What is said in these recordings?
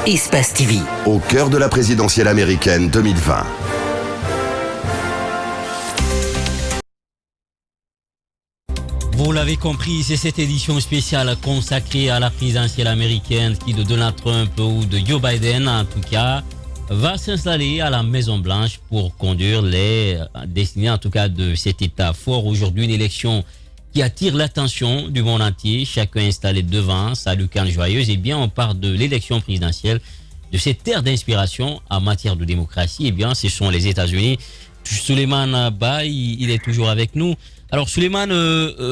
Espace TV. Au cœur de la présidentielle américaine 2020. Vous l'avez compris, c'est cette édition spéciale consacrée à la présidentielle américaine qui de Donald Trump ou de Joe Biden en tout cas va s'installer à la Maison-Blanche pour conduire les destinées en tout cas de cet État fort. Aujourd'hui, une élection qui attire l'attention du monde entier, chacun installé devant sa lucarne joyeuse. Eh bien, on parle de l'élection présidentielle, de cette terre d'inspiration en matière de démocratie. Eh bien, ce sont les États-Unis. Souleymane Ba, il est toujours avec nous. Alors, Souleymane,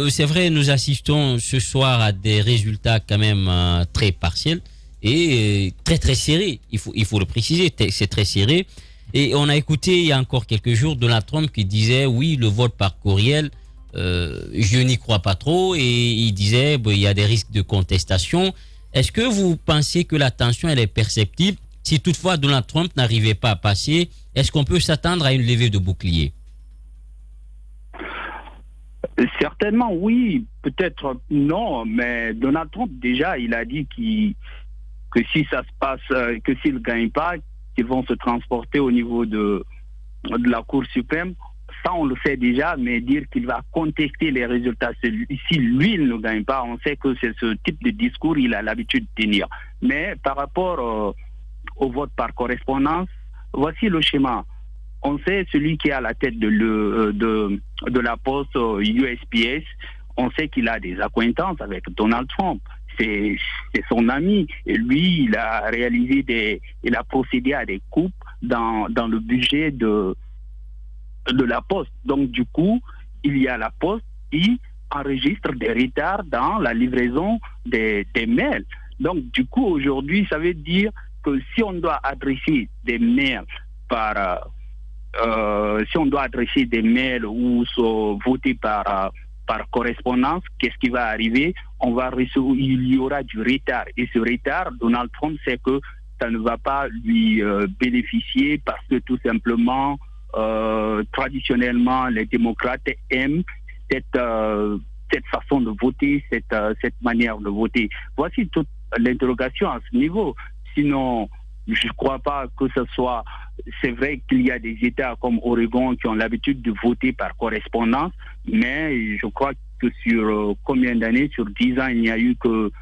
c'est vrai, nous assistons ce soir à des résultats quand même très partiels et très très serrés. Il faut le préciser, c'est très serré. Et on a écouté il y a encore quelques jours Donald Trump qui disait oui, le vote par courriel, je n'y crois pas trop, et il disait il y a des risques de contestation. Est-ce que vous pensez que la tension elle est perceptible? Si toutefois Donald Trump n'arrivait pas à passer, est-ce qu'on peut s'attendre à une levée de bouclier? Certainement oui, peut-être non, mais Donald Trump déjà il a dit que si ça se passe, que s'il ne gagne pas, qu'ils vont se transporter au niveau de la Cour suprême. Ça on le sait déjà, mais dire qu'il va contester les résultats si lui il ne gagne pas, on sait que c'est ce type de discours il a l'habitude de tenir. Mais par rapport au vote par correspondance, voici le schéma. On sait celui qui est à la tête de la poste USPS, on sait qu'il a des acquaintances avec Donald Trump. C'est son ami. Et lui, il a procédé à des coupes dans le budget de la poste. Donc, du coup, il y a la poste qui enregistre des retards dans la livraison des mails. Donc, du coup, aujourd'hui, ça veut dire que si on doit adresser des mails ou voter par correspondance, qu'est-ce qui va arriver? Il y aura du retard. Et ce retard, Donald Trump sait que ça ne va pas lui bénéficier parce que tout simplement, traditionnellement, les démocrates aiment cette façon de voter, cette manière de voter. Voici toute l'interrogation à ce niveau. Sinon, je ne crois pas que ce soit... C'est vrai qu'il y a des États comme Oregon qui ont l'habitude de voter par correspondance, mais je crois que sur combien d'années, sur 10 ans, il n'y a eu que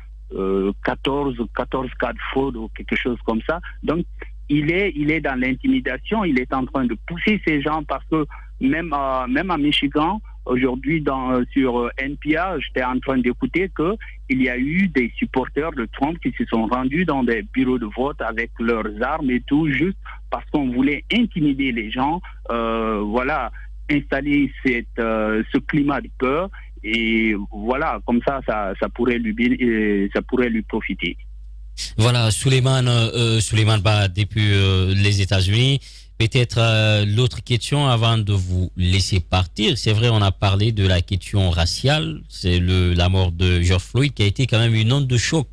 14 cas de fraude ou quelque chose comme ça. Donc, il est dans l'intimidation, il est en train de pousser ces gens parce que même à Michigan, aujourd'hui sur NPR, j'étais en train d'écouter qu'il y a eu des supporters de Trump qui se sont rendus dans des bureaux de vote avec leurs armes et tout, juste parce qu'on voulait intimider les gens, installer ce climat de peur, et voilà, comme ça pourrait lui profiter. Voilà, Souleymane Ba depuis les États-Unis. Peut-être l'autre question avant de vous laisser partir. C'est vrai, on a parlé de la question raciale. C'est la mort de George Floyd qui a été quand même une onde de choc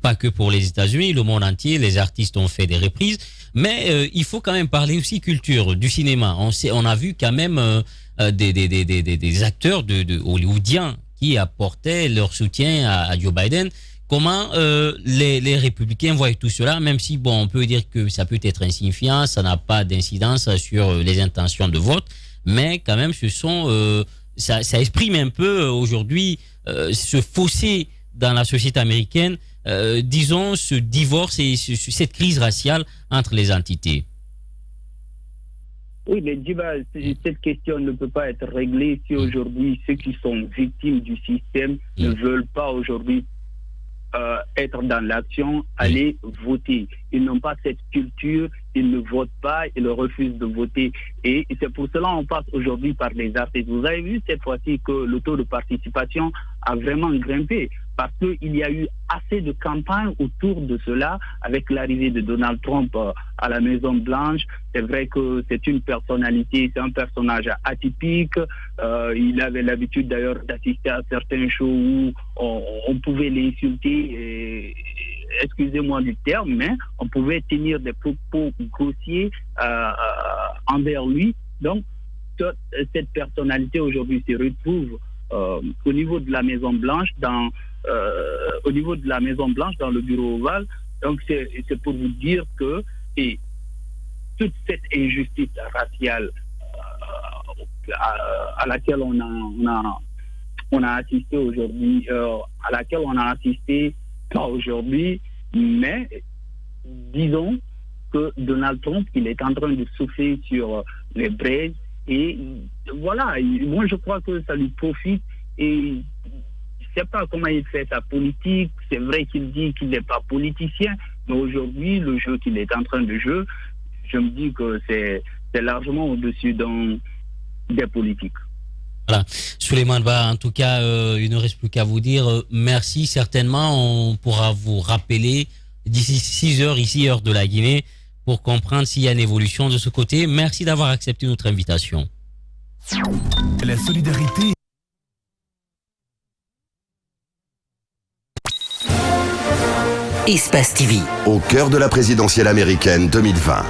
pas que pour les États-Unis, le monde entier. Les artistes ont fait des reprises. Mais il faut quand même parler aussi culture, du cinéma. On a vu quand même des acteurs hollywoodiens qui apportaient leur soutien à Joe Biden. Comment les républicains voient tout cela, même si on peut dire que ça peut être insignifiant, ça n'a pas d'incidence sur les intentions de vote, mais quand même ça exprime un peu aujourd'hui ce fossé dans la société américaine, disons ce divorce et cette crise raciale entre les entités. Oui, mais Djiba, cette question ne peut pas être réglée si aujourd'hui ceux qui sont victimes du système ne veulent pas aujourd'hui être dans l'action, aller voter. Ils n'ont pas cette culture, ils ne votent pas, ils refusent de voter. Et c'est pour cela qu'on passe aujourd'hui par les artistes. Vous avez vu cette fois-ci que le taux de participation a vraiment grimpé parce qu'il y a eu assez de campagnes autour de cela avec l'arrivée de Donald Trump à la Maison-Blanche. C'est vrai que c'est une personnalité, c'est un personnage atypique. Il avait l'habitude d'ailleurs d'assister à certains shows où on pouvait l'insulter, excusez-moi du terme, mais on pouvait tenir des propos grossiers envers lui. Donc, cette personnalité aujourd'hui se retrouve au niveau de la Maison-Blanche, dans le bureau ovale, Donc c'est pour vous dire que et toute cette injustice raciale à laquelle on a assisté aujourd'hui, à laquelle on a assisté pas aujourd'hui, mais disons que Donald Trump, il est en train de souffler sur les braises et voilà, moi je crois que ça lui profite et je ne sais pas comment il fait sa politique. C'est vrai qu'il dit qu'il n'est pas politicien, mais aujourd'hui, le jeu qu'il est en train de jouer, je me dis que c'est largement au-dessus des politiques. Voilà. Souleymane Ba, en tout cas, il ne reste plus qu'à vous dire merci. Certainement, on pourra vous rappeler d'ici 6 heures, ici, heure de la Guinée, pour comprendre s'il y a une évolution de ce côté. Merci d'avoir accepté notre invitation. La solidarité. Espace TV. Au cœur de la présidentielle américaine 2020.